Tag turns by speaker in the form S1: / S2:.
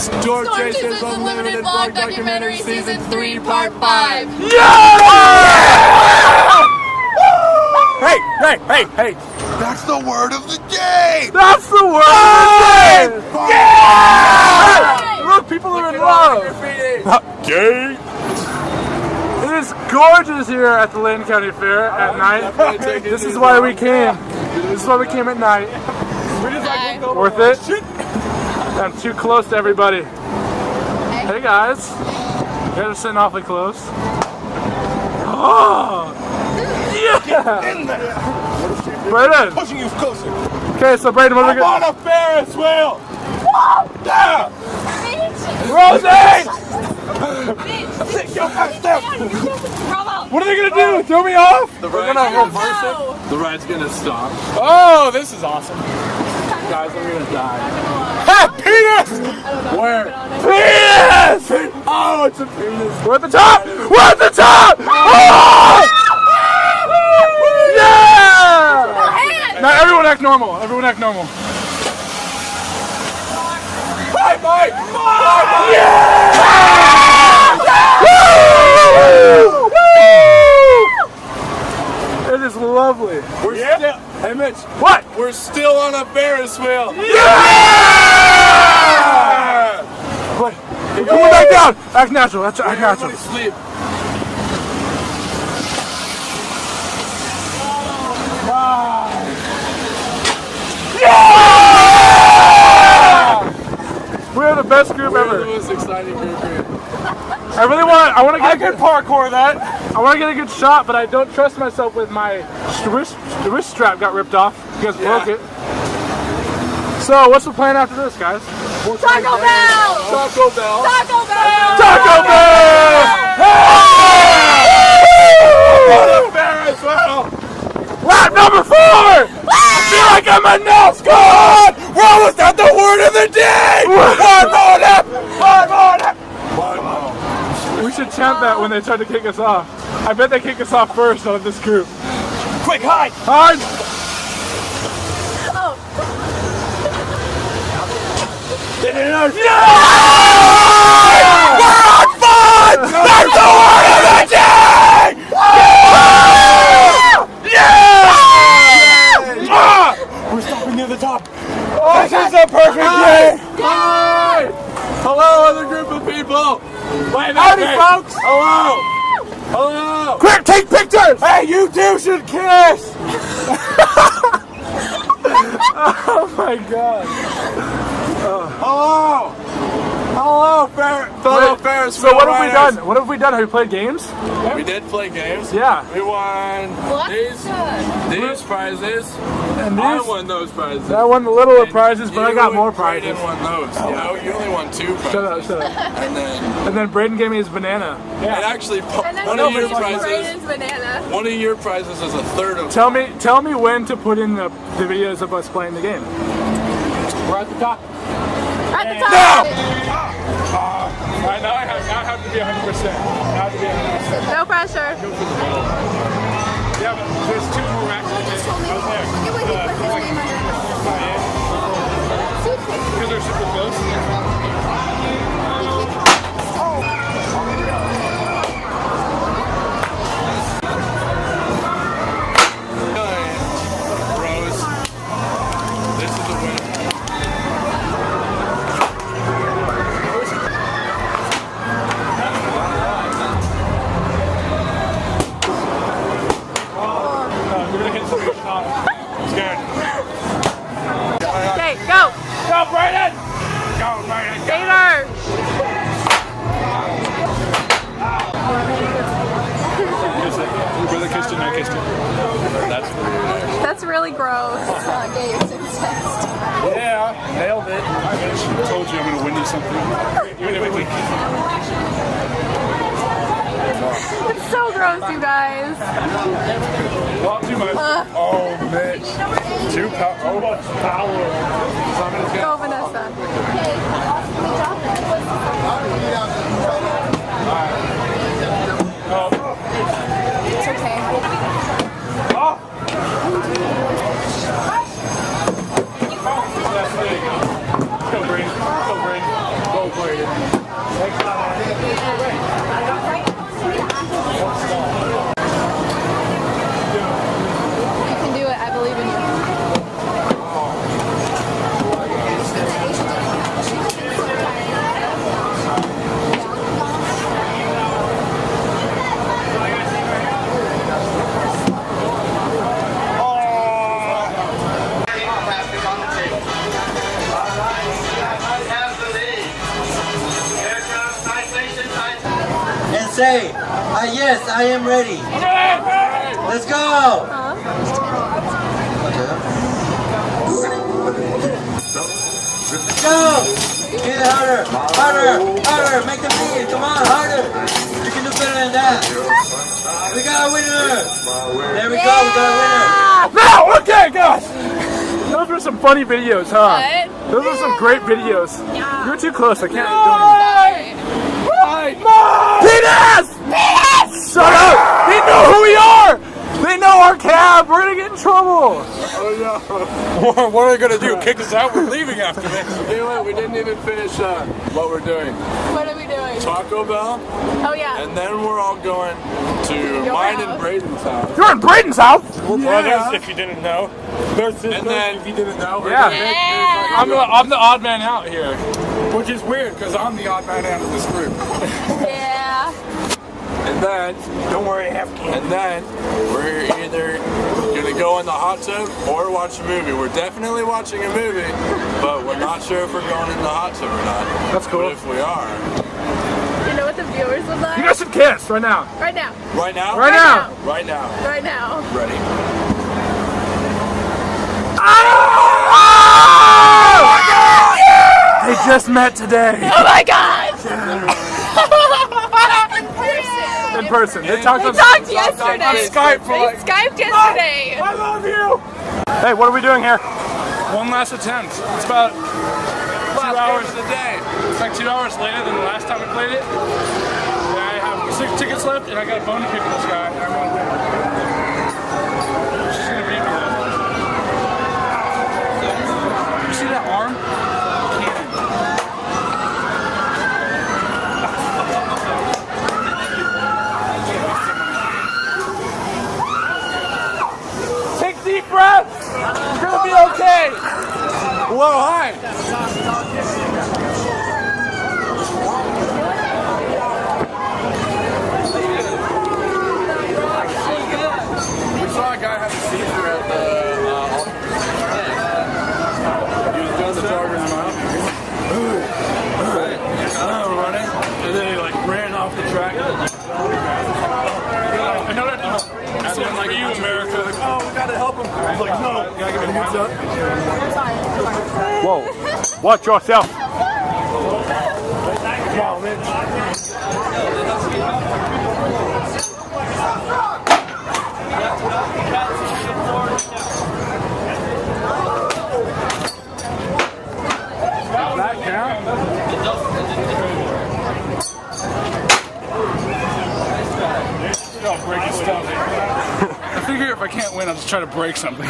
S1: Storm Chasers Unlimited Vlog Documentary Season 3 Part 5.
S2: Hey!
S3: That's the word of the day!
S2: That's the word of the day! Yeah! Hey, look, people are in love! Gay! It is gorgeous here at the Lane County Fair at night. This is why we came. This is why we came at night. Worth it? I'm too close to everybody. Hey guys. You guys are sitting awfully close. Oh! Yeah! Brayden!
S3: Pushing you closer.
S2: Okay, so Brayden, what are we
S3: I'm on a Ferris wheel! Yeah!
S1: Rosie!
S2: What are they gonna do? Throw me off?
S1: We're gonna reverse it. The ride's gonna stop.
S2: Oh, this is awesome. Guys, I'm gonna die. Hey, penis! Where? Penis! Oh, it's a penis. We're at the top! We're at the top! Oh! Yeah! Now everyone act normal. Everyone act normal.
S3: Bye, Mike!
S2: Yeah! Woo! It is lovely.
S3: We're still... Hey, Mitch.
S2: What?
S3: We're still on a Ferris wheel.
S2: Yeah! Wait, come on back down. Act natural. Act natural.
S3: Sleep.
S2: Yeah! We're the best group ever.
S3: We're the most exciting group here.
S2: I want to get a good parkour that. I want to get a good shot, but I don't trust myself with my wrist strap got ripped off. You guys broke it. So, what's the plan after this, guys?
S1: Taco Bell!
S3: Taco Bell!
S1: Taco Bell!
S2: Taco Bell!
S3: On a Ferris wheel!
S2: Lap number 4! I feel like I'm a NASCAR!
S3: We're almost at the word of the day! One more lap! One more lap!
S2: We should chant that when they try to kick us off. I bet they kick us off first out of this group.
S3: Quick, hide!
S2: Hard!
S1: Oh.
S2: Yeah!
S3: We're on fun! That's the word of the day! Yeah! We're stopping near the top. This is the perfect day!
S2: Hi!
S3: Hello, other group of people! Wait,
S2: Howdy, folks!
S3: Hello! Hello!
S2: Quick, take pictures!
S3: Hey, you two should kiss!
S2: Oh my god.
S3: Hello! Hello, fellow Ferris
S2: So what have we done? What have we done? Have we played games?
S3: We did play games.
S2: Yeah.
S3: We won these prizes.
S2: And
S3: I
S2: these?
S3: won those prizes.
S2: I won the littler prizes, but I got more
S3: Brayden
S2: prizes.
S3: won those. No, you only won 2 prizes.
S2: Shut up.
S3: And
S2: then Brayden gave me his banana.
S3: and actually,
S1: And then
S3: one of your
S1: Brayden's
S3: prizes.
S1: banana.
S3: One of your prizes is a third of.
S2: Tell me when to put in the videos of us playing the game. We're at the top.
S1: At the top.
S3: No!
S2: Alright, now I have to be 100%. Now I have to be 100%.
S1: No pressure.
S2: Yeah, but there's 2 more racks in there. I was there. Because they're super close.
S3: Rose, this is the winner.
S2: We're gonna hit something up top. I'm scared.
S1: Okay, go.
S2: Go, Brayden! Go, Brayden! Go!
S1: Gator.
S2: Your brother kissed you, and I kissed you.
S1: That's really gross. It's not gay, it's incest.
S2: Yeah, nailed it. I told you I'm gonna win you something. Wait.
S1: It's so gross, you guys.
S2: Not too much. Oh, Mitch. Too much power.
S1: Go, Vanessa. It's okay.
S2: Go, Brayden. Go, Brayden. Go. disappointed.
S1: You can do it. I believe in you.
S4: And say, yes, I am ready. Let's go. Let's go. Get it harder, harder, harder. Make them leave. Come on, harder. You can do better than that. We got a winner. There we go. We got a winner.
S2: No, okay, gosh. Those were some funny videos, huh?
S1: What?
S2: Those were some great videos.
S1: Yeah.
S2: You're too close. I can't do it. Penis! Penis! Shut up! They know who we are! They know our cab! We're gonna get in trouble! Oh no.
S3: What are they gonna do? Kick us out? We're leaving after this.
S2: Anyway, we didn't even finish what we're doing.
S1: What are we doing?
S2: Taco Bell,
S1: Oh yeah.
S2: and then we're all going to
S1: Your
S2: mine
S1: house.
S2: and Braden's house. You're in Braden's house?
S3: Well, there's if you didn't know.
S2: And then, if you didn't know,
S1: Yeah.
S2: I'm the odd man out here. Which is weird, because I'm the odd man out of this group.
S1: Yeah.
S2: And then,
S3: Don't worry, half
S2: and then, we're either gonna go in the hot tub or watch a movie. We're definitely watching a movie, but we're not sure if we're going in the hot tub or not. That's cool. But if we are.
S1: You know what the viewers would like?
S2: You guys should kiss right now.
S1: Right now.
S2: Right now?
S1: Right now.
S2: Right now.
S1: Right now.
S2: Ready? They just met today.
S1: Oh my god!
S2: In person. They talked
S1: We
S2: on
S1: talked yesterday.
S2: on Skype for
S1: We
S2: like.
S1: Skyped yesterday.
S2: I love you. Hey, what are we doing here? One last attempt. It's about 2 hours a day. It's like 2 hours later than the last time we played it. And I have 6 tickets left, and I got a bone to pick with this guy. And I'm gonna win. She's gonna beat me though. You see that arm? Take deep breaths. You're gonna be okay. Whoa, hi. We saw a guy have a seizure at the. He was doing the Chargers mile. Running, and then he like ran off the track. I know that. And then like you, America, like, oh, we gotta help him. He's like, no, can I give him a heads up? Whoa, watch yourself. Wow, man. That count? Breaking stuff. I figure if I can't win, I'll just try to break something.